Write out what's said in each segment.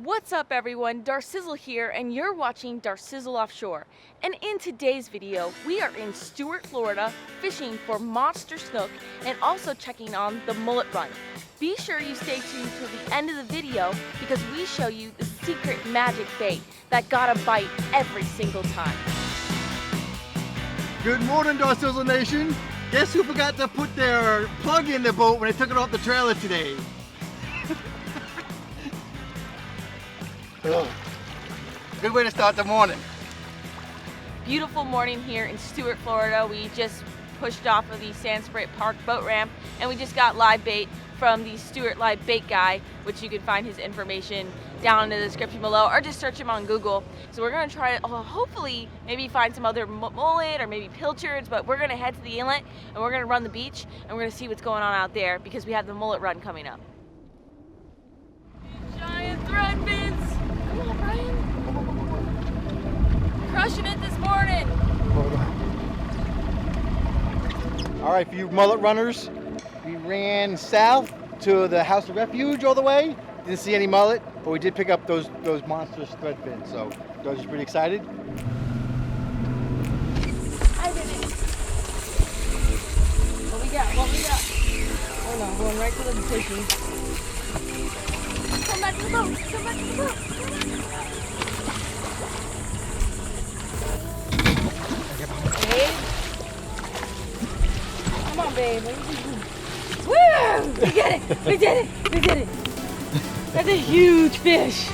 What's up everyone, Darcizzle here, and you're watching Darcizzle Offshore. And in today's video, we are in Stuart, Florida, fishing for monster snook and also checking on the mullet run. Be sure you stay tuned till the end of the video because we show you the secret magic bait that got a bite every single time. Good morning, Darcizzle Nation. Guess who forgot to put their plug in the boat when they took it off the trailer today? Good way to start the morning. Beautiful morning here in Stuart, Florida. We just pushed off of the Sandspray Park boat ramp and we just got live bait from the Stuart Live Bait Guy, which you can find his information down in the description below or just search him on Google. So we're gonna try to hopefully maybe find some other mullet or maybe pilchards, but we're gonna head to the inlet and we're gonna run the beach and we're gonna see what's going on out there because we have the mullet run coming up. Giant thread fins. Come on, Brian. Crushing it this morning. All right, for you mullet runners, we ran south to the House of Refuge all the way. Didn't see any mullet, but we did pick up those monstrous thread fins. So Doug's just pretty excited. I did it. What we got? What we got? Oh no, going right to the fishing. Come back to the boat. Come back to the boat. Babe. Come on, babe. Woo! We did it! We did it! We did it! That's a huge fish.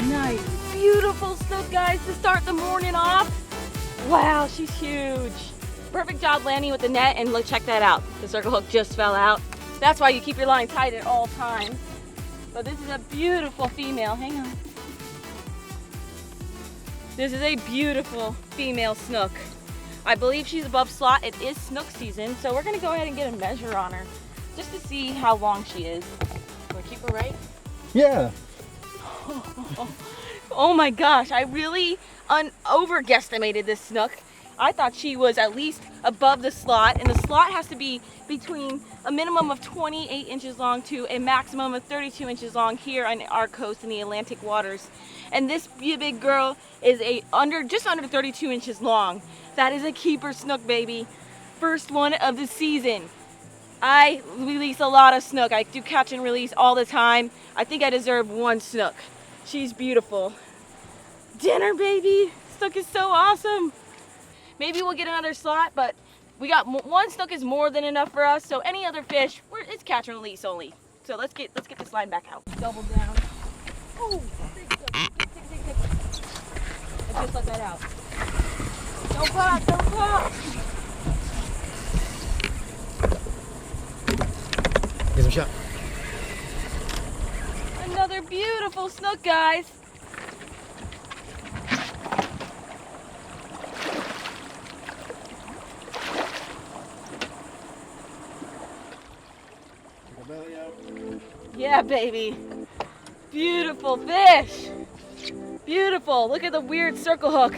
Nice. Beautiful snook, guys, to start the morning off. Wow, she's huge. Perfect job landing with the net, and look, check that out. The circle hook just fell out. That's why you keep your line tight at all times. But this is a beautiful female. Hang on. This is a beautiful female snook. I believe she's above slot. It is snook season, so we're gonna go ahead and get a measure on her just to see how long she is. Wanna keep her right? Yeah. Oh my gosh, I really over-guesstimated this snook. I thought she was at least above the slot, and the slot has to be between a minimum of 28 inches long to a maximum of 32 inches long here on our coast in the Atlantic waters. And this big girl is just under 32 inches long. That is a keeper snook, baby. First one of the season. I release a lot of snook. I do catch and release all the time. I think I deserve one snook. She's beautiful. Dinner, baby. Snook is so awesome. Maybe we'll get another slot, but we got one snook is more than enough for us. So any other fish, it's catch and release only. So let's get this line back out. Double down. Oh, big snook. Big. Let's just let that out. Don't pop, don't pop. Get some shot. Another beautiful snook, guys. Yeah, baby. Beautiful fish. Beautiful. Look at the weird circle hook.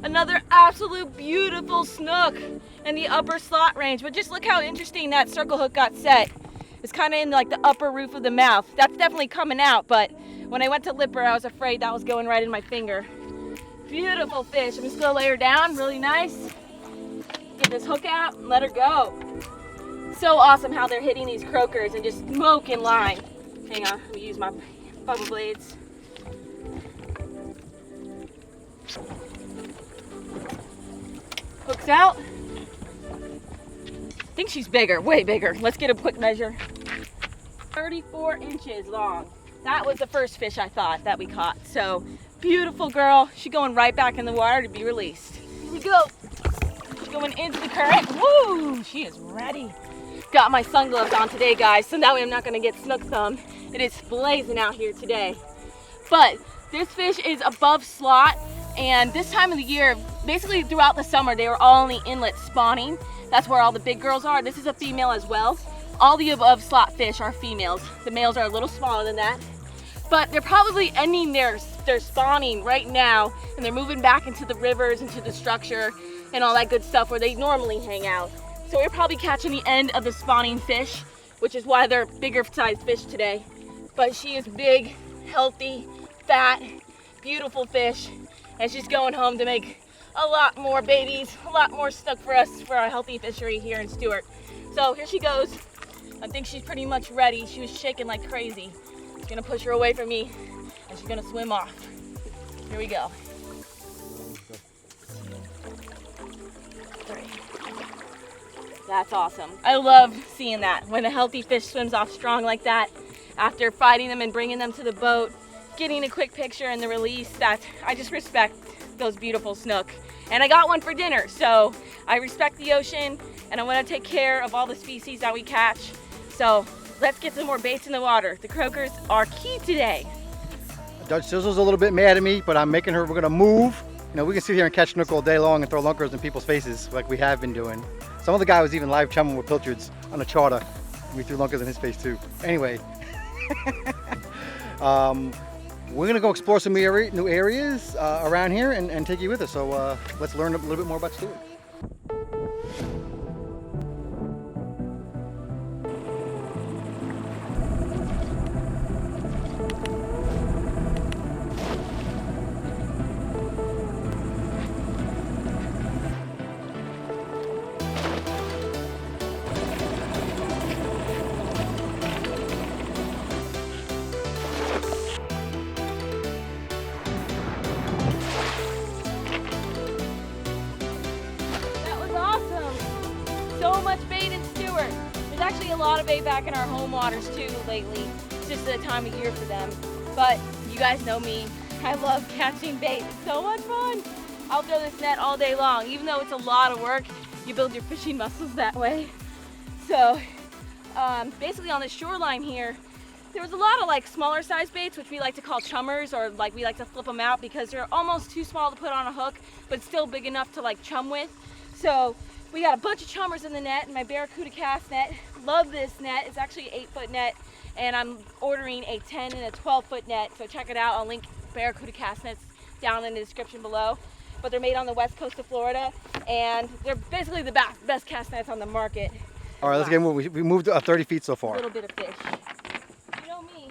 Another absolute beautiful snook in the upper slot range. But just look how interesting that circle hook got set. It's kind of in like the upper roof of the mouth. That's definitely coming out, but when I went to lip her, I was afraid that was going right in my finger. Beautiful fish. I'm just gonna lay her down, really nice. Get this hook out and let her go. So awesome how they're hitting these croakers and just smoking line. Hang on, let me use my bubble blades. Hooks out. I think she's bigger, way bigger. Let's get a quick measure. 34 inches long. That was the first fish I thought that we caught. So beautiful girl. She's going right back in the water to be released. Here we go. She's going into the current. Woo! She is ready. Got my sun gloves on today, guys, so that way I'm not gonna get snook thumb. It is blazing out here today. But this fish is above slot, and this time of the year, basically throughout the summer, they were all in the inlet spawning. That's where all the big girls are. This is a female as well. All the above slot fish are females. The males are a little smaller than that. But they're probably ending their spawning right now, and they're moving back into the rivers, into the structure, and all that good stuff where they normally hang out. So we're probably catching the end of the spawning fish, which is why they're bigger sized fish today. But she is big healthy, fat, beautiful fish. And she's going home to make a lot more babies, a lot more snook for us for our healthy fishery here in Stuart. So here she goes. I think she's pretty much ready. She was shaking like crazy. I'm gonna push her away from me and she's gonna swim off. Here we go. 3. That's awesome. I love seeing that when a healthy fish swims off strong like that after fighting them and bringing them to the boat, getting a quick picture and the release. That I just respect those beautiful snook. And I got one for dinner, so I respect the ocean and I want to take care of all the species that we catch. So let's get some more baits in the water. The croakers are key today. Darcizzle's a little bit mad at me, but I'm making her, we're gonna move. You know, we can sit here and catch snook all day long and throw lunkers in people's faces like we have been doing. Some of the guy was even live chumming with pilchards on a charter. We threw lunkers in his face too. Anyway, we're gonna go explore some new areas around here and take you with us. So let's learn a little bit more about Stuart. So much bait in Stuart. There's actually a lot of bait back in our home waters too lately. It's just the time of year for them. But you guys know me. I love catching bait. It's so much fun. I'll throw this net all day long. Even though it's a lot of work, you build your fishing muscles that way. So basically on the shoreline here, there was a lot of like smaller size baits, which we like to call chummers, or like we like to flip them out because they're almost too small to put on a hook, but still big enough to like chum with. So we got a bunch of chummers in the net in my Barracuda cast net. Love this net. It's actually an 8-foot net, and I'm ordering a 10 and a 12-foot net. So check it out. I'll link Barracuda cast nets down in the description below. But they're made on the west coast of Florida, and they're basically the best cast nets on the market. All right, let's get moving. We moved 30 feet so far. A little bit of fish. You know me.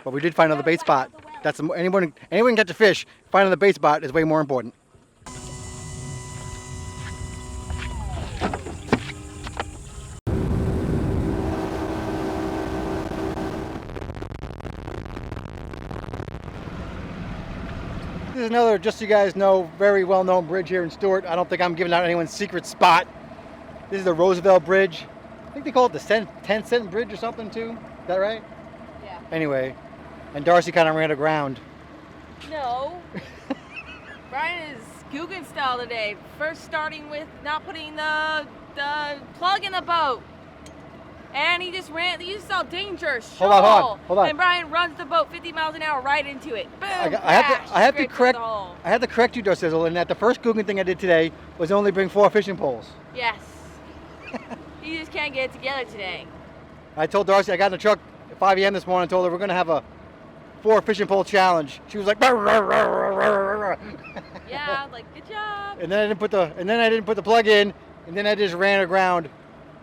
But we did find another bait spot. That's anyone can catch a fish. Finding the bait spot is way more important. This is another, just so you guys know, very well-known bridge here in Stuart. I don't think I'm giving out anyone's secret spot. This is the Roosevelt Bridge. I think they call it the 10-cent bridge or something too. Is that right? Yeah. Anyway, and Darcy kind of ran aground. No. Brian is Guggen style today. First starting with not putting the plug in the boat. And he just ran, you saw danger, shoal. Hold on. And Brian runs the boat 50 miles an hour right into it. Boom, I have to correct you, Darcizzle, in that the first Guggen thing I did today was only bring 4 fishing poles. Yes. You just can't get it together today. I told Darcy, I got in the truck at 5 a.m. this morning and told her we're going to have a 4 fishing pole challenge. She was like, "Rah, rah, rah, rah, rah, rah." Yeah, like, good job. And then I didn't put the plug in, and then I just ran aground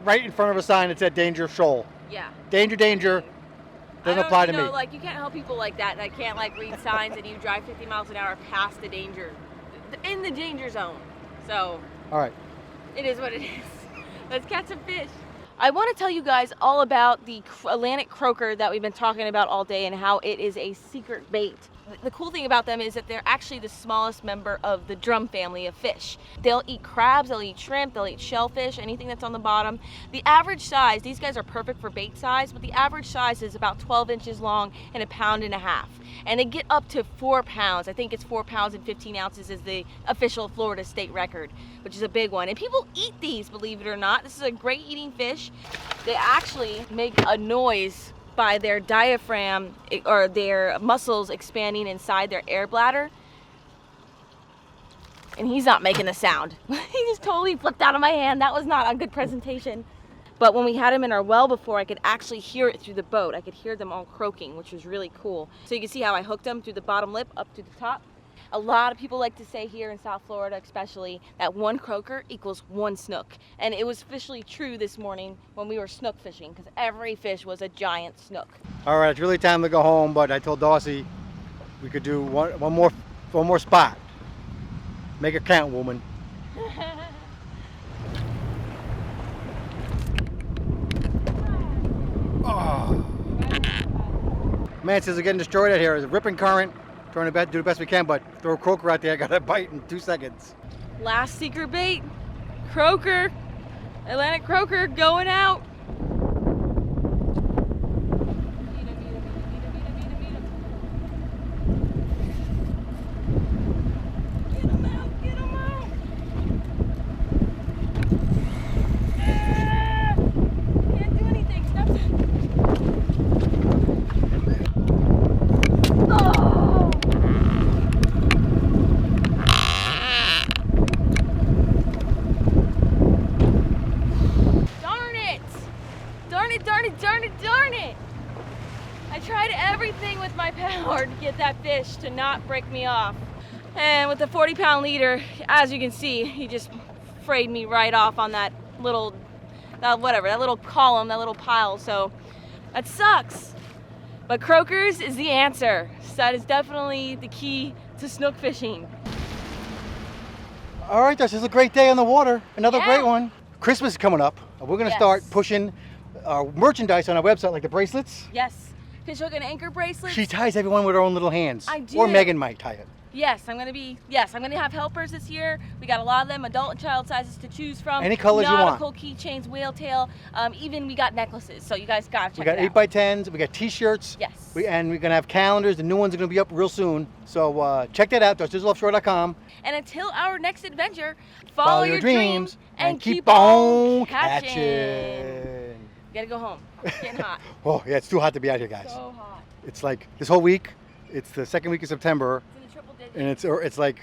right in front of a sign that said danger shoal. Yeah. Danger, danger. Doesn't apply to me. Like, you can't help people like that can't like read signs and you drive 50 miles an hour past the danger, in the danger zone. So. All right. It is what it is. Let's catch some fish. I want to tell you guys all about the Atlantic croaker that we've been talking about all day and how it is a secret bait. The cool thing about them is that they're actually the smallest member of the drum family of fish. They'll eat crabs, they'll eat shrimp, they'll eat shellfish, anything that's on the bottom. The average size, these guys are perfect for bait size, but the average size is about 12 inches long and 1.5 pounds. And they get up to 4 pounds. I think it's 4 pounds and 15 ounces is the official Florida state record, which is a big one. And people eat these, believe it or not. This is a great eating fish. They actually make a noise by their diaphragm or their muscles expanding inside their air bladder. And he's not making a sound. He just totally flipped out of my hand. That was not a good presentation. But when we had him in our well before, I could actually hear it through the boat. I could hear them all croaking, which was really cool. So you can see how I hooked them through the bottom lip up to the top. A lot of people like to say here in South Florida especially that 1 croaker equals 1 snook. And it was officially true this morning when we were snook fishing because every fish was a giant snook. All right, it's really time to go home, but I told Darcy We could do one more spot. Make it count, woman. Oh. Man, since we're getting destroyed out here, it's a ripping current. Trying to do the best we can, but throw a croaker out there, I got a bite in 2 seconds. Last secret bait, croaker, Atlantic croaker going out. Get him out, get him out. Ah, can't do anything, stop it. Oh! Darn it! I tried everything with my power to get that fish to not break me off. And with the 40-pound leader, as you can see, he just frayed me right off on that little column, that little pile. So that sucks. But croakers is the answer. So that is definitely the key to snook fishing. All right, this is a great day on the water. Another Yeah. great one. Christmas is coming up. We're going to start pushing merchandise on our website, like the bracelets. Yes. Fish hook and anchor bracelets. She ties everyone with her own little hands. I do. Or Megan might tie it. Yes, I'm gonna have helpers this year. We got a lot of them, adult and child sizes to choose from. Any colors you want. Nautical keychains, whale tail, even we got necklaces. So you guys gotta check We got it out. 8x10s, we got t-shirts. Yes. And we're gonna have calendars. The new ones are gonna be up real soon. So check that out, darcizzleoffshore.com. And until our next adventure, follow your dreams and keep on catching. catching. Gotta go home. It's getting hot. Oh yeah, it's too hot to be out here, guys. So hot. It's like this whole week. It's the second week of September. It's in the triple digits. And it's like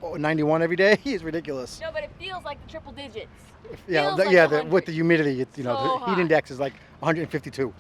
91 every day. It's ridiculous. No, but it feels like the triple digits. Yeah, Feels like with 100. the humidity, it's, So the heat hot. index is like 152.